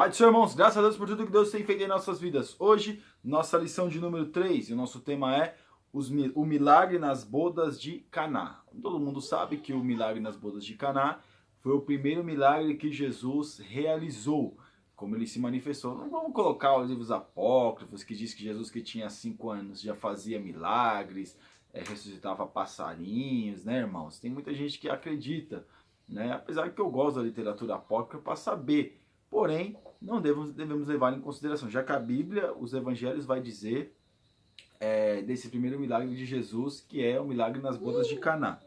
Pai do Senhor, irmãos, graças a Deus por tudo que Deus tem feito em nossas vidas. Hoje, nossa lição de número 3, e o nosso tema é o milagre nas bodas de Caná. Todo mundo sabe que o milagre nas bodas de Caná foi o primeiro milagre que Jesus realizou, como ele se manifestou. Não vamos colocar os livros apócrifos que diz que Jesus, que tinha 5 anos, já fazia milagres, ressuscitava passarinhos, né, irmãos? Tem muita gente que acredita, né? Apesar que eu gosto da literatura apócrifa para saber. Porém, não devemos levar em consideração, já que a Bíblia, os evangelhos, vai dizer desse primeiro milagre de Jesus, que é o milagre nas bodas de Caná.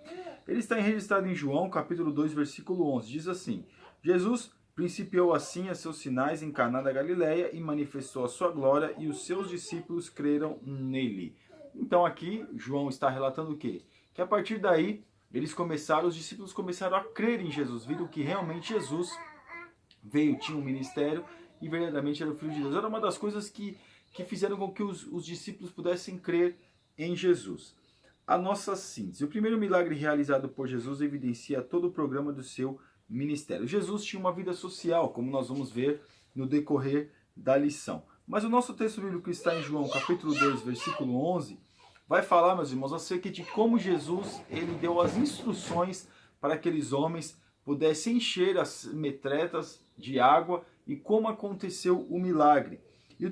Ele está registrado em João, capítulo 2, versículo 11. Diz assim: Jesus principiou assim a seus sinais em Caná da Galileia e manifestou a sua glória, e os seus discípulos creram nele. Então aqui, João está relatando o quê? Que a partir daí, os discípulos começaram a crer em Jesus, viram que realmente Jesus veio, tinha um ministério e verdadeiramente era o Filho de Deus. Era uma das coisas que fizeram com que os discípulos pudessem crer em Jesus. A nossa síntese. O primeiro milagre realizado por Jesus evidencia todo o programa do seu ministério. Jesus tinha uma vida social, como nós vamos ver no decorrer da lição. Mas o nosso texto bíblico que está em João, capítulo 2, versículo 11, vai falar, meus irmãos, acerca de como Jesus ele deu as instruções para aqueles homens pudessem encher as metretas de água e como aconteceu o milagre. E ao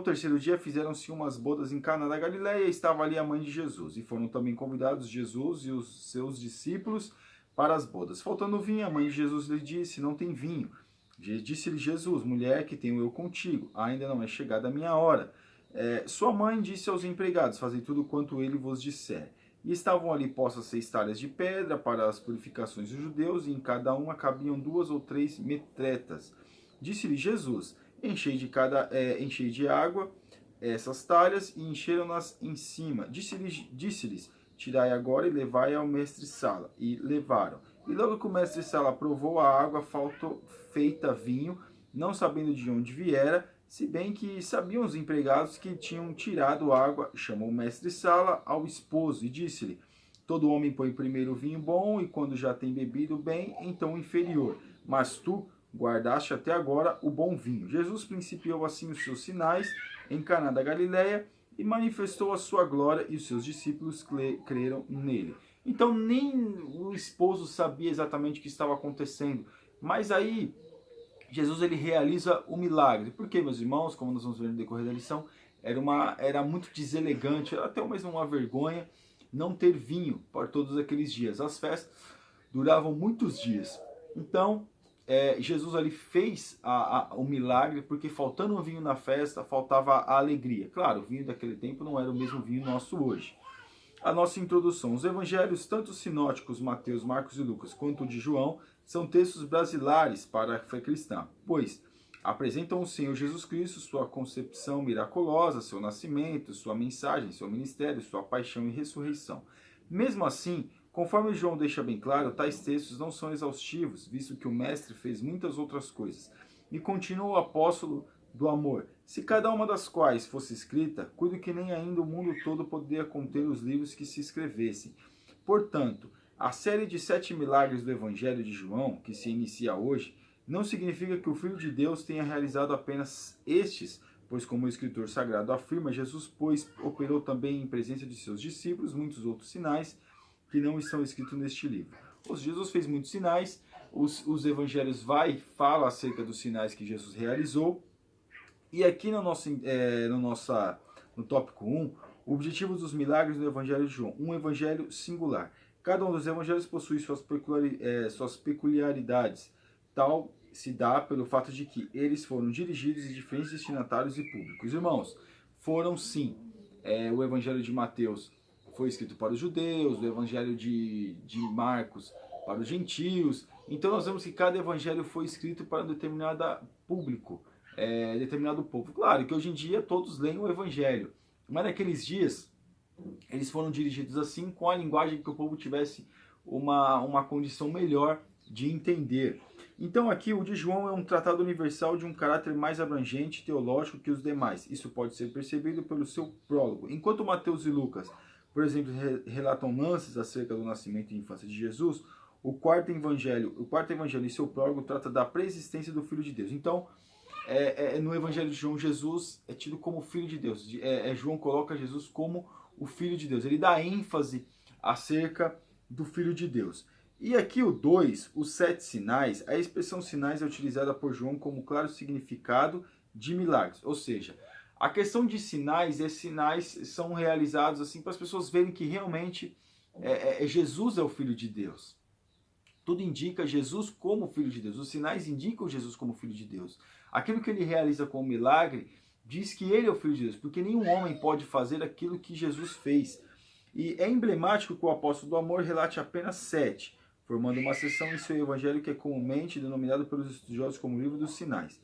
terceiro dia fizeram-se umas bodas em Caná da Galileia, e estava ali a mãe de Jesus, e foram também convidados Jesus e os seus discípulos para as bodas. Faltando vinho, a mãe de Jesus lhe disse: não tem vinho. Disse-lhe Jesus: mulher, que tenho eu contigo? Ainda não é chegada a minha hora. Sua mãe disse aos empregados: fazei tudo quanto ele vos disser. E estavam ali postas 6 talhas de pedra para as purificações dos judeus, e em cada uma cabiam 2 ou 3 metretas. Disse-lhe Jesus: enchei de água essas talhas, e encheram-nas em cima. Disse-lhes: tirai agora e levai ao mestre-sala. E levaram. E logo que o mestre-sala provou a água, feita vinho, não sabendo de onde viera, se bem que sabiam os empregados que tinham tirado água, chamou o mestre-sala ao esposo e disse-lhe: todo homem põe primeiro o vinho bom, e quando já tem bebido bem, então o inferior. Mas tu guardaste até agora o bom vinho. Jesus principiou assim os seus sinais em Caná da Galileia e manifestou a sua glória, e os seus discípulos creram nele. Então nem o esposo sabia exatamente o que estava acontecendo, mas aí Jesus ele realiza o milagre. Porque, meus irmãos, como nós vamos ver no decorrer da lição, era muito deselegante, era até mesmo uma vergonha não ter vinho por todos aqueles dias. As festas duravam muitos dias. Então, Jesus ali fez o milagre, porque faltando o vinho na festa, faltava a alegria. Claro, o vinho daquele tempo não era o mesmo vinho nosso hoje. A nossa introdução. Os evangelhos, tanto os sinóticos, Mateus, Marcos e Lucas, quanto o de João, são textos basilares para a fé cristã, pois apresentam o Senhor Jesus Cristo, sua concepção miraculosa, seu nascimento, sua mensagem, seu ministério, sua paixão e ressurreição. Mesmo assim, conforme João deixa bem claro, tais textos não são exaustivos, visto que o Mestre fez muitas outras coisas. E continua o apóstolo do amor: se cada uma das quais fosse escrita, cuido que nem ainda o mundo todo poderia conter os livros que se escrevessem. Portanto, a série de 7 milagres do Evangelho de João, que se inicia hoje, não significa que o Filho de Deus tenha realizado apenas estes, pois, como o escritor sagrado afirma, Jesus, operou também em presença de seus discípulos muitos outros sinais que não estão escritos neste livro. Jesus fez muitos sinais, os evangelhos falam acerca dos sinais que Jesus realizou, e aqui no tópico 1, o objetivo dos milagres do Evangelho de João, um evangelho singular. Cada um dos evangelhos possui suas peculiaridades. Tal se dá pelo fato de que eles foram dirigidos a diferentes destinatários e públicos. Irmãos, foram sim. O evangelho de Mateus foi escrito para os judeus, o evangelho de Marcos para os gentios. Então nós vemos que cada evangelho foi escrito para um determinado público, determinado povo. Claro que hoje em dia todos leem o evangelho, mas naqueles dias eles foram dirigidos assim, com a linguagem que o povo tivesse uma condição melhor de entender. Então aqui o de João é um tratado universal de um caráter mais abrangente e teológico que os demais. Isso pode ser percebido pelo seu prólogo. Enquanto Mateus e Lucas, por exemplo, relatam lances acerca do nascimento e infância de Jesus, o quarto evangelho e seu prólogo trata da pré-existência do Filho de Deus. Então, no Evangelho de João, Jesus é tido como Filho de Deus. João coloca Jesus como o Filho de Deus. Ele dá ênfase acerca do Filho de Deus. E aqui o 2, os 7 sinais, a expressão sinais é utilizada por João como claro significado de milagres. Ou seja, a questão de sinais são realizados assim para as pessoas verem que realmente Jesus é o Filho de Deus. Tudo indica Jesus como Filho de Deus. Os sinais indicam Jesus como Filho de Deus. Aquilo que ele realiza com o milagre diz que ele é o Filho de Deus, porque nenhum homem pode fazer aquilo que Jesus fez. E é emblemático que o apóstolo do amor relate apenas 7, formando uma seção em seu evangelho que é comumente denominado pelos estudiosos como o livro dos sinais.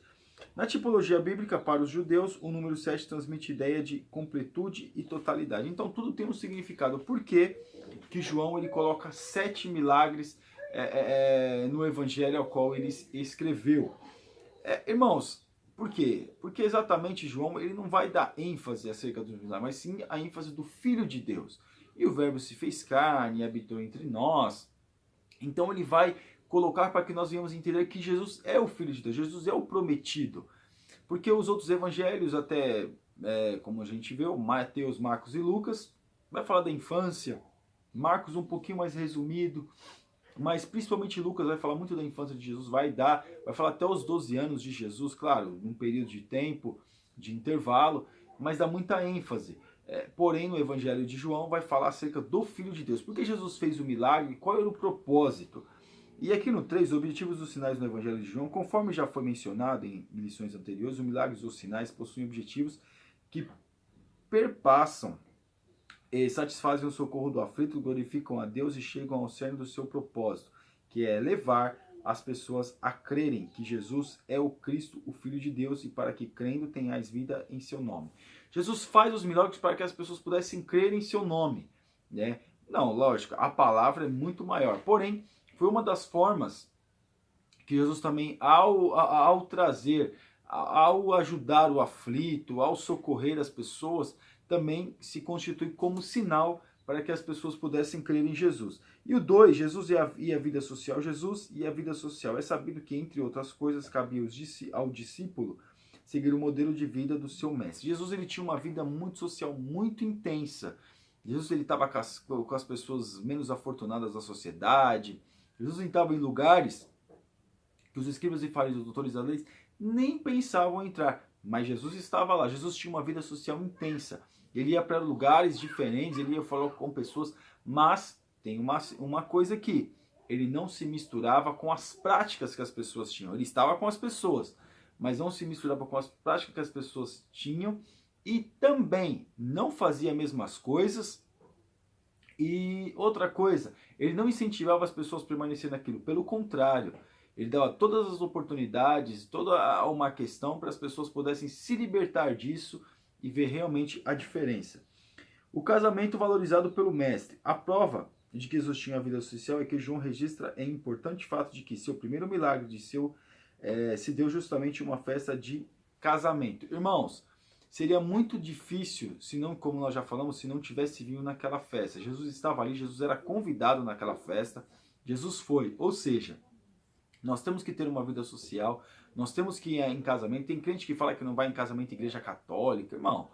Na tipologia bíblica, para os judeus, o número 7 transmite ideia de completude e totalidade. Então tudo tem um significado. Por que João ele coloca 7 milagres no evangelho ao qual ele escreveu? Irmãos, por quê? Porque exatamente João ele não vai dar ênfase acerca dos milagres, mas sim a ênfase do Filho de Deus. E o verbo se fez carne e habitou entre nós. Então ele vai colocar para que nós venhamos entender que Jesus é o Filho de Deus, Jesus é o prometido. Porque os outros evangelhos, até como a gente vê, Mateus, Marcos e Lucas, vai falar da infância, Marcos um pouquinho mais resumido, mas principalmente Lucas vai falar muito da infância de Jesus, vai falar até os 12 anos de Jesus, claro, num período de tempo, de intervalo, mas dá muita ênfase. Porém, no Evangelho de João vai falar acerca do Filho de Deus. Por que Jesus fez o milagre? Qual era o propósito? E aqui no 3, os objetivos dos sinais no Evangelho de João, conforme já foi mencionado em lições anteriores, os milagres ou sinais possuem objetivos que perpassam e satisfazem o socorro do aflito, glorificam a Deus e chegam ao cerne do seu propósito, que é levar as pessoas a crerem que Jesus é o Cristo, o Filho de Deus, e para que crendo tenhais vida em seu nome. Jesus faz os milagres para que as pessoas pudessem crer em seu nome, né? Não, lógico, a palavra é muito maior. Porém, foi uma das formas que Jesus também, ao trazer, ao ajudar o aflito, ao socorrer as pessoas, também se constitui como sinal para que as pessoas pudessem crer em Jesus. E o 2, Jesus e a vida social. Jesus e a vida social. É sabido que, entre outras coisas, cabia ao discípulo seguir o modelo de vida do seu mestre. Jesus ele tinha uma vida muito social, muito intensa. Jesus ele estava com as pessoas menos afortunadas da sociedade. Jesus estava em lugares que os escribas e fariseus, doutores da lei, nem pensavam em entrar. Mas Jesus estava lá. Jesus tinha uma vida social intensa. Ele ia para lugares diferentes, ele ia falar com pessoas, mas tem uma coisa aqui. Ele não se misturava com as práticas que as pessoas tinham. Ele estava com as pessoas, mas não se misturava com as práticas que as pessoas tinham e também não fazia as mesmas coisas. E outra coisa, ele não incentivava as pessoas a permanecer naquilo. Pelo contrário, ele dava todas as oportunidades, toda uma questão para as pessoas pudessem se libertar disso e ver realmente a diferença. O casamento valorizado pelo mestre. A prova de que Jesus tinha vida social é que João registra o importante fato de que seu primeiro milagre se deu justamente em uma festa de casamento. Irmãos, seria muito difícil, se não, como nós já falamos, se não tivesse vinho naquela festa. Jesus estava ali, Jesus era convidado naquela festa, Jesus foi. Ou seja, nós temos que ter uma vida social, nós temos que ir em casamento. Tem crente que fala que não vai em casamento em igreja católica. Irmão,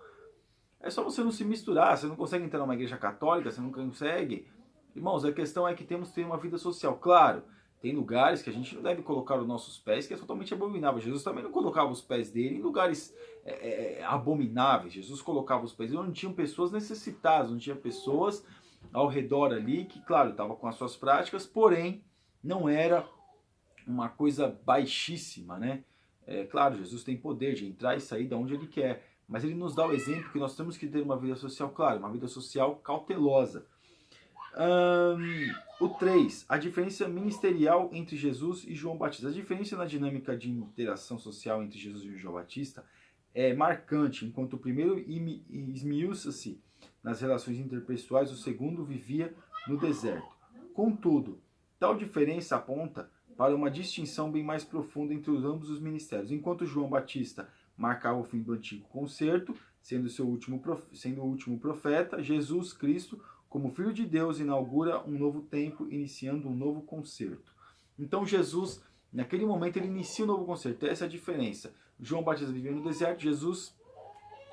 é só você não se misturar. Você não consegue entrar numa igreja católica, você não consegue. Irmãos, a questão é que temos que ter uma vida social. Claro, tem lugares que a gente não deve colocar os nossos pés, que é totalmente abominável. Jesus também não colocava os pés dele em lugares abomináveis. Jesus colocava os pés dele onde tinham pessoas necessitadas, onde tinha pessoas ao redor ali que, claro, estavam com as suas práticas, porém, não era uma coisa baixíssima, né? Claro, Jesus tem poder de entrar e sair de onde ele quer, mas ele nos dá o exemplo que nós temos que ter uma vida social, claro, uma vida social cautelosa. O 3, a diferença ministerial entre Jesus e João Batista. A diferença na dinâmica de interação social entre Jesus e João Batista é marcante. Enquanto o primeiro esmiuça-se nas relações interpessoais, o segundo vivia no deserto. Contudo, tal diferença aponta para uma distinção bem mais profunda entre ambos os ministérios. Enquanto João Batista marcava o fim do antigo concerto, sendo o último profeta, Jesus Cristo como Filho de Deus, inaugura um novo tempo, iniciando um novo concerto. Então Jesus, naquele momento, ele inicia um novo concerto. Essa é a diferença. João Batista vivia no deserto, Jesus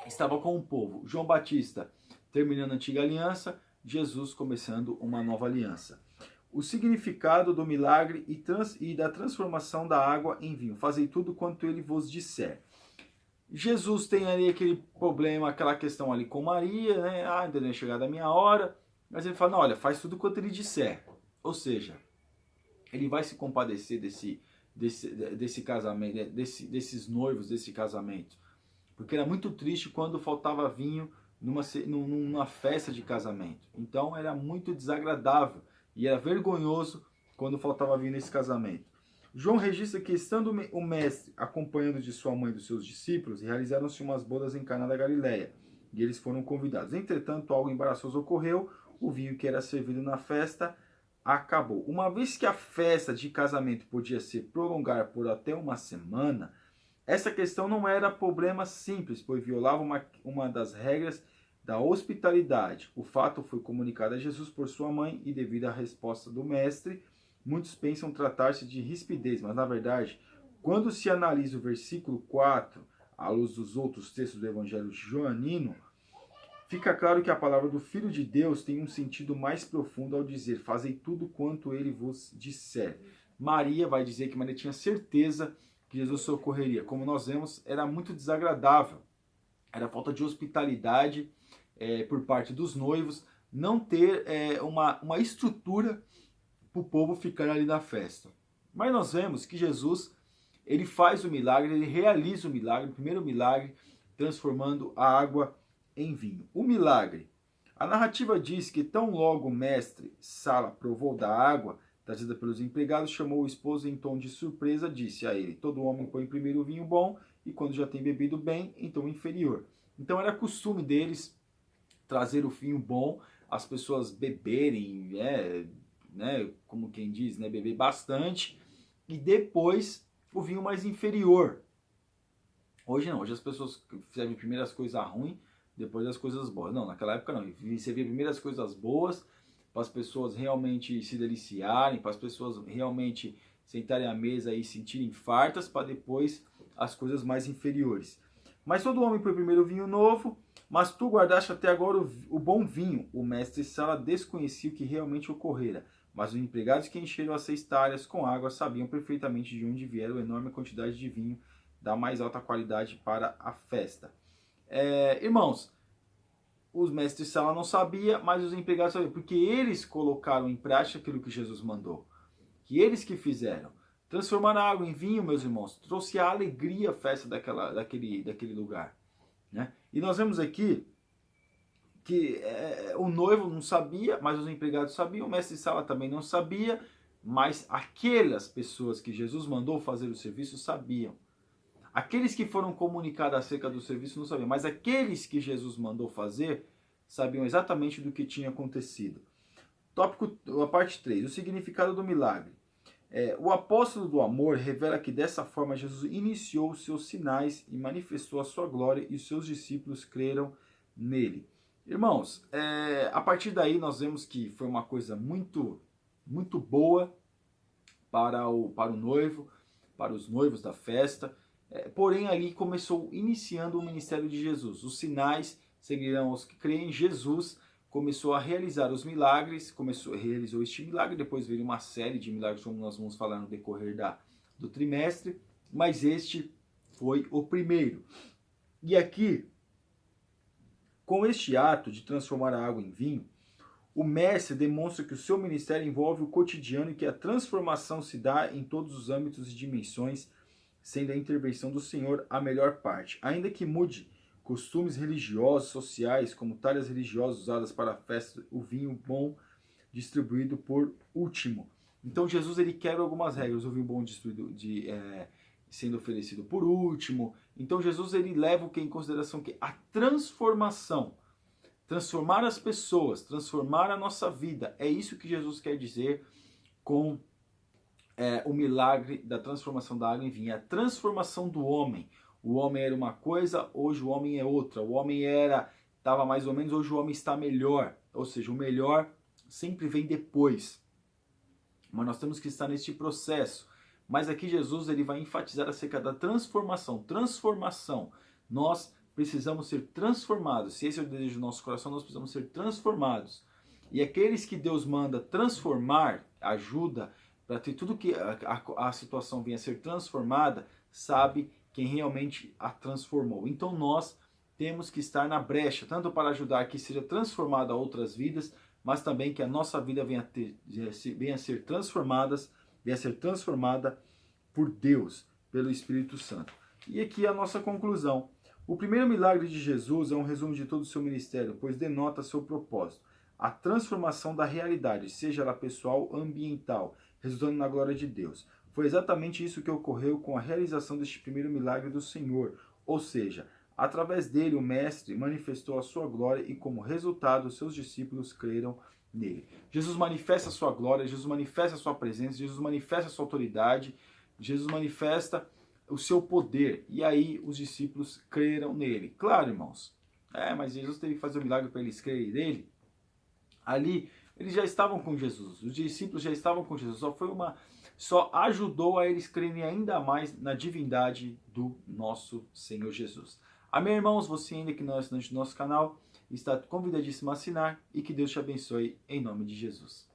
estava com o povo. João Batista terminando a antiga aliança, Jesus começando uma nova aliança. O significado do milagre e da transformação da água em vinho. Fazei tudo quanto ele vos disser. Jesus tem ali aquele problema, aquela questão ali com Maria, né? Ah, ainda não é chegada a minha hora. Mas ele fala, não, olha, faz tudo quanto ele disser. Ou seja, ele vai se compadecer desse casamento, desses noivos desse casamento. Porque era muito triste quando faltava vinho numa festa de casamento. Então era muito desagradável e era vergonhoso quando faltava vinho nesse casamento. João registra que, estando o mestre acompanhado de sua mãe e dos seus discípulos, realizaram-se umas bodas em Caná da Galileia, e eles foram convidados. Entretanto, algo embaraçoso ocorreu, o vinho que era servido na festa acabou. Uma vez que a festa de casamento podia se prolongar por até uma semana, essa questão não era problema simples, pois violava uma das regras da hospitalidade. O fato foi comunicado a Jesus por sua mãe e, devido à resposta do mestre, muitos pensam tratar-se de rispidez, mas na verdade, quando se analisa o versículo 4, à luz dos outros textos do Evangelho joanino, fica claro que a palavra do Filho de Deus tem um sentido mais profundo ao dizer, fazei tudo quanto ele vos disser. Maria vai dizer que Maria tinha certeza que Jesus socorreria. Como nós vemos, era muito desagradável. Era falta de hospitalidade por parte dos noivos, não ter uma estrutura para o povo ficar ali na festa. Mas nós vemos que Jesus, ele faz o milagre, ele realiza o milagre, o primeiro milagre, transformando a água em vinho. O milagre. A narrativa diz que tão logo o mestre Sala provou da água trazida pelos empregados, chamou o esposo em tom de surpresa, disse a ele, todo homem põe primeiro o vinho bom e quando já tem bebido bem, então o inferior. Então era costume deles trazer o vinho bom, as pessoas beberem, como quem diz, beber bastante, e depois o vinho mais inferior. Hoje não, hoje as pessoas servem primeiro as coisas ruins, depois as coisas boas. Não, naquela época não, você via primeiro as coisas boas, para as pessoas realmente se deliciarem, para as pessoas realmente sentarem à mesa e sentirem fartas, para depois as coisas mais inferiores. Mas todo homem põe primeiro o vinho novo, mas tu guardaste até agora o bom vinho. O mestre Sala desconhecia o que realmente ocorrera, mas os empregados que encheram as 6 talhas com água sabiam perfeitamente de onde viera a enorme quantidade de vinho da mais alta qualidade para a festa. Irmãos, os mestres Sala não sabiam, mas os empregados sabiam, porque eles colocaram em prática aquilo que Jesus mandou. Que eles que fizeram. Transformar a água em vinho, meus irmãos, trouxe a alegria à festa daquele lugar. Né? E nós vemos aqui que o noivo não sabia, mas os empregados sabiam, o mestre Sala também não sabia, mas aquelas pessoas que Jesus mandou fazer o serviço sabiam. Aqueles que foram comunicados acerca do serviço não sabiam, mas aqueles que Jesus mandou fazer sabiam exatamente do que tinha acontecido. Tópico, a parte 3, o significado do milagre. O apóstolo do amor revela que dessa forma Jesus iniciou os seus sinais e manifestou a sua glória e os seus discípulos creram nele. Irmãos, a partir daí nós vemos que foi uma coisa muito, muito boa para o noivo, para os noivos da festa. Porém, ali iniciando o ministério de Jesus. Os sinais seguirão aos que creem. Jesus começou a realizar os milagres, realizou este milagre, depois veio uma série de milagres, como nós vamos falar no decorrer do trimestre, mas este foi o primeiro. E aqui, com este ato de transformar a água em vinho, o mestre demonstra que o seu ministério envolve o cotidiano e que a transformação se dá em todos os âmbitos e dimensões, sendo a intervenção do Senhor a melhor parte. Ainda que mude costumes religiosos, sociais, como talhas religiosas usadas para a festa, o vinho bom distribuído por último. Então Jesus ele quebra algumas regras, o vinho bom sendo oferecido por último. Então Jesus ele leva o que em consideração que a transformação, transformar as pessoas, transformar a nossa vida, é isso que Jesus quer dizer com o milagre da transformação da água em vinho, a transformação do homem. O homem era uma coisa, hoje o homem é outra. O homem estava mais ou menos, hoje o homem está melhor. ou seja, o melhor sempre vem depois. Mas nós temos que estar neste processo. Mas aqui Jesus ele vai enfatizar acerca da transformação. Transformação. Nós precisamos ser transformados. Se esse é o desejo do nosso coração, nós precisamos ser transformados. E aqueles que Deus manda transformar, ajuda para ter tudo que a situação venha a ser transformada, sabe quem realmente a transformou. Então nós temos que estar na brecha, tanto para ajudar que seja transformada outras vidas, mas também que a nossa vida venha a ser transformada por Deus, pelo Espírito Santo. E aqui a nossa conclusão. O primeiro milagre de Jesus é um resumo de todo o seu ministério, pois denota seu propósito. A transformação da realidade, seja ela pessoal ou ambiental, resultando na glória de Deus. Foi exatamente isso que ocorreu com a realização deste primeiro milagre do Senhor, ou seja, através dele o Mestre manifestou a sua glória e como resultado os seus discípulos creram nele. Jesus manifesta a sua glória, Jesus manifesta a sua presença, Jesus manifesta a sua autoridade, Jesus manifesta o seu poder e aí os discípulos creram nele. Claro, irmãos, mas Jesus teve que fazer um milagre para eles crerem nele. Ali eles já estavam com Jesus, os discípulos já estavam com Jesus, só ajudou a eles crerem ainda mais na divindade do nosso Senhor Jesus. Amém, irmãos? Você ainda que não é assinante do nosso canal, está convidadíssimo a assinar e que Deus te abençoe em nome de Jesus.